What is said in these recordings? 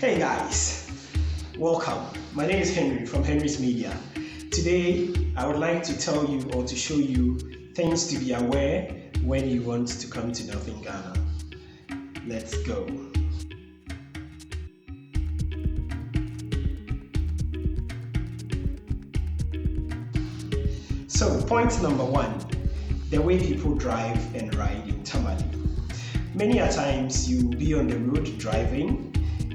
Hey guys, welcome. My name is Henry from Henry's Media. Today, I would like to tell you or to show you things to be aware when you want to come to Northern Ghana. Let's go. So, point number one, the way people drive and ride in Tamale. Many a times you'll be on the road driving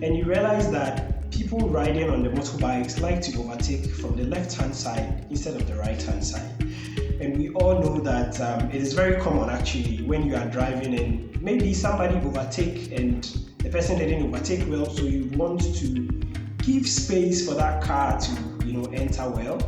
and you realize that people riding on the motorbikes like to overtake from the left-hand side instead of the right-hand side. And we all know that it is very common actually when you are driving and maybe somebody overtake and the person didn't overtake well, so you want to give space for that car to enter well,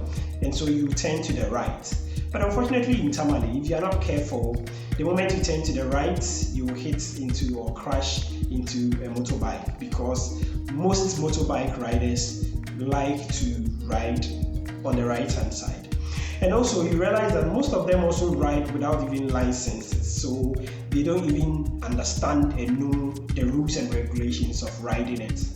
and so you turn to the right. But unfortunately in Tamale, if you are not careful, the moment you turn to the right, you will hit into or crash into a motorbike, because most motorbike riders like to ride on the right hand side. And also you realize that most of them also ride without even licenses, so they don't even understand and know the rules and regulations of riding it.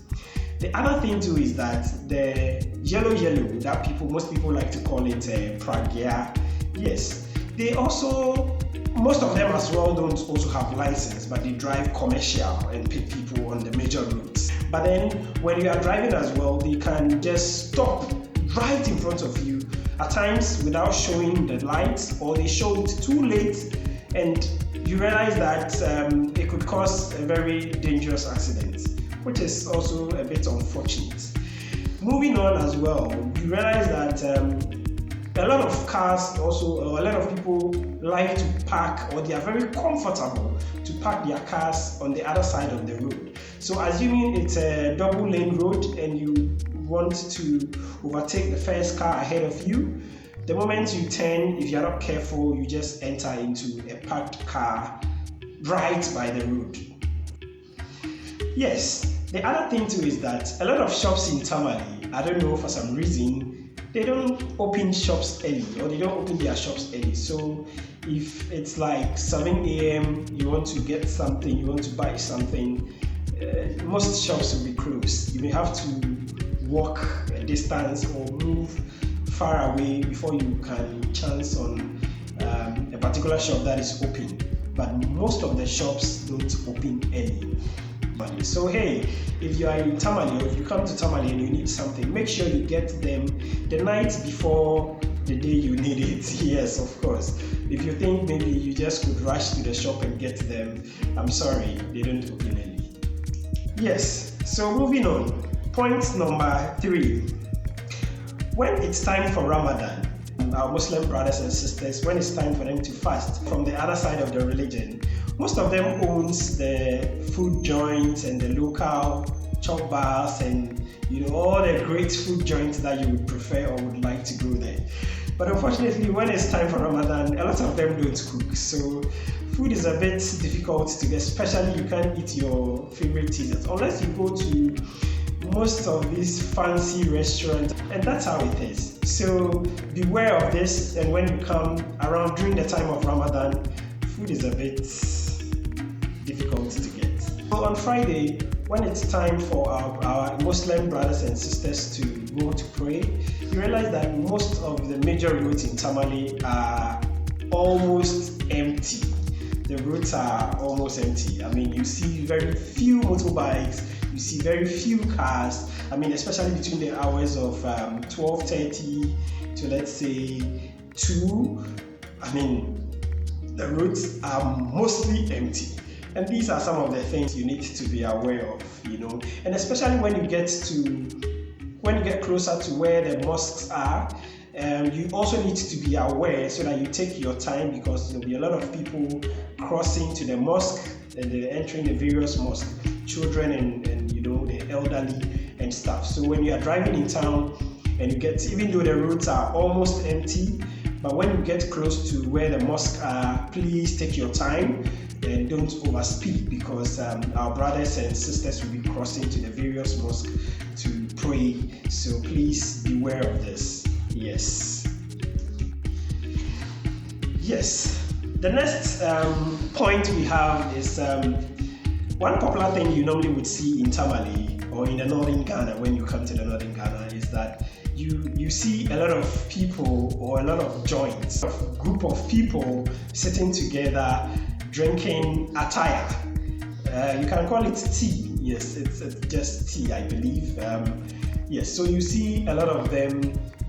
The other thing too is that the yellow that most people like to call it pragia, yes, they also, most of them as well don't also have license, but they drive commercial and pick people on the major routes. But then when you are driving as well, they can just stop right in front of you, at times without showing the lights, or they show it too late, and you realize that it could cause a very dangerous accident, which is also a bit unfortunate. Moving on as well, you realize that a lot of cars also, or a lot of people like to park, or they are very comfortable to park their cars on the other side of the road. So assuming it's a double lane road and you want to overtake the first car ahead of you, the moment you turn, if you're not careful, you just enter into a parked car right by the road. Yes, the other thing too is that a lot of shops in Tamale, I don't know, for some reason, they don't open shops early, or they don't open their shops early. So if it's like 7 a.m., you want to get something, you want to buy something, most shops will be closed. You may have to walk a distance or move far away before you can chance on a particular shop that is open. But most of the shops don't open early. So hey, if you are in Tamale, or if you come to Tamale and you need something, make sure you get them the night before the day you need it. Yes, of course. If you think maybe you just could rush to the shop and get them, I'm sorry, they don't open early. Yes, so moving on. Point number 3. When it's time for Ramadan, our Muslim brothers and sisters, when it's time for them to fast from the other side of the religion, most of them owns the food joints and the local chop bars and all the great food joints that you would prefer or would like to go there. But unfortunately, when it's time for Ramadan, a lot of them don't cook. So food is a bit difficult to get, especially you can't eat your favorite desserts unless you go to most of these fancy restaurants, and that's how it is. So beware of this, and when you come around during the time of Ramadan, food is a bit difficult to get. So on Friday, when it's time for our Muslim brothers and sisters to go to pray, you realize that most of the major roads in Tamale are almost empty. The roads are almost empty. I mean, you see very few motorbikes, you see very few cars. I mean, especially between the hours of 12:30 to let's say 2. I mean, the roads are mostly empty. And these are some of the things you need to be aware of, and especially when you get closer to where the mosques are, you also need to be aware so that you take your time, because there'll be a lot of people crossing to the mosque and they're entering the various mosques, children and the elderly and stuff. So when you are driving in town and you get, even though the roads are almost empty, but when you get close to where the mosques are, please take your time and don't overspeed, because our brothers and sisters will be crossing to the various mosques to pray. So please beware of this. Yes. The next point we have is One popular thing you normally would see in Tamale or in the northern Ghana when you come to the northern Ghana is that you see a lot of people or a lot of joints, a group of people sitting together drinking attaya. You can call it tea. Yes, it's just tea, I believe. Yes, so you see a lot of them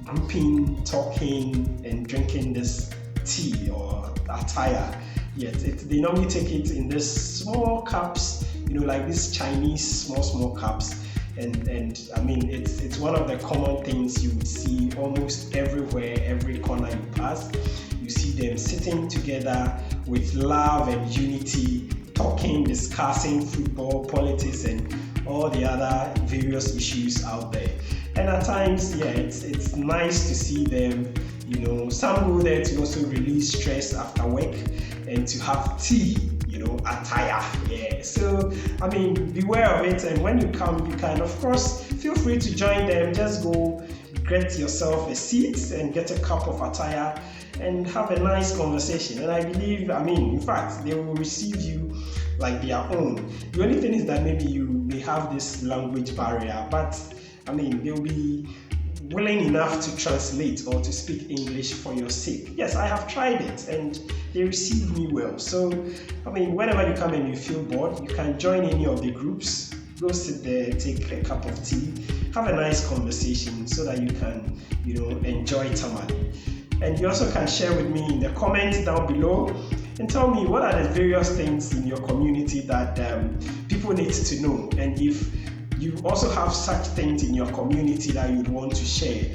grouping, talking, and drinking this tea or attaya. Yes, they normally take it in this small cups, like these Chinese small cups. And I mean, it's one of the common things you would see almost everywhere, every corner you pass. You see them sitting together with love and unity, talking, discussing football, politics, and all the other various issues out there. And at times, yeah, it's nice to see them. Some go there to also release stress after work and to have tea, attire. Yeah. So, I mean, beware of it. And when you come, you can, of course, feel free to join them. Just go get yourself a seat and get a cup of attire and have a nice conversation. And I believe, in fact, they will receive you like their own. The only thing is that maybe you may have this language barrier, but they'll be willing enough to translate or to speak English for your sake. Yes, I have tried it and they received me well. So, whenever you come and you feel bored, you can join any of the groups, go sit there, take a cup of tea, have a nice conversation so that you can, enjoy Tamale. And you also can share with me in the comments down below and tell me what are the various things in your community that people need to know. And if you also have such things in your community that you'd want to share,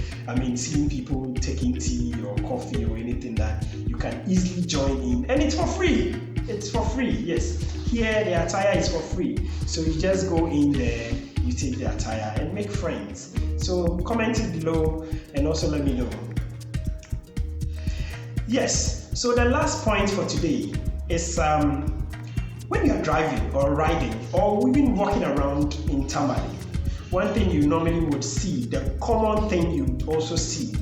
seeing people taking tea or coffee or anything that you can easily join in, and it's for free. It's for free, yes. Here the attire is for free. So you just go in there, you take the attire and make friends. So comment it below and also let me know. Yes, so the last point for today is when you're driving or riding or even walking around in Tamale, one thing you normally would see, the common thing you also see,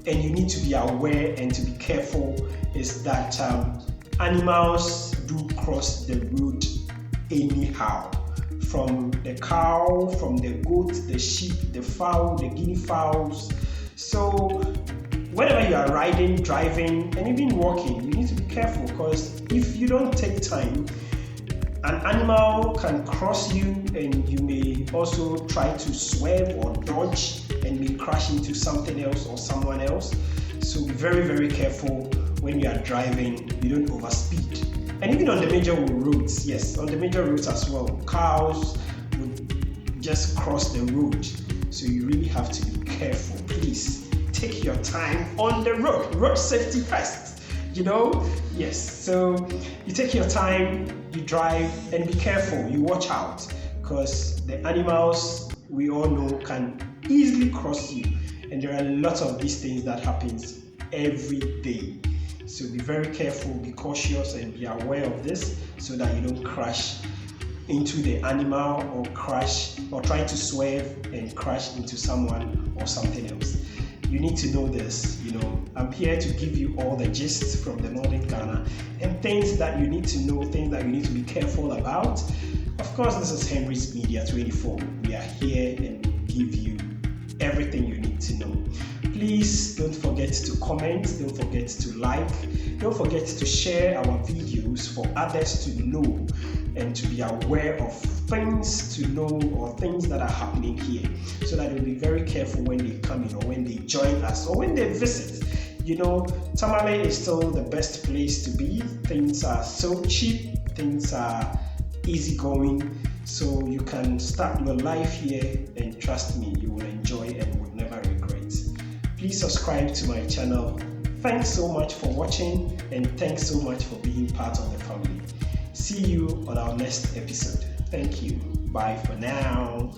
and you need to be aware and to be careful, is that animals do cross the road anyhow. From the cow, from the goat, the sheep, the fowl, the guinea fowls. So whenever you are riding, driving, and even walking, you need to be careful, because if you don't take time, an animal can cross you and you may also try to swerve or dodge and may crash into something else or someone else. So be very, very careful when you are driving. You don't overspeed. And even on the major roads, yes, on the major roads as well, cows would just cross the road. So you really have to be careful. Please take your time on the road. Road safety first. Yes, so you take your time, you drive, and be careful, you watch out, because the animals, we all know, can easily cross you, and there are lots of these things that happens every day. So be very careful, be cautious, and be aware of this so that you don't crash into the animal or crash or try to swerve and crash into someone or something else. You need to know this. I'm here to give you all the gist from the northern Ghana and things that you need to know, things that you need to be careful about. Of course, this is Henry's Media 24. We are here and give you everything you need to know. Please don't forget to comment, don't forget to like, don't forget to share our videos for others to know and to be aware of things to know or things that are happening here, so that they'll be very careful when they come in or when they join us or when they visit. Tamale is still the best place to be. Things are so cheap, things are easygoing, so you can start your life here, and trust me, you will enjoy and will never regret. Please subscribe to my channel. Thanks so much for watching, and thanks so much for being part of the family. See you on our next episode. Thank you. Bye for now.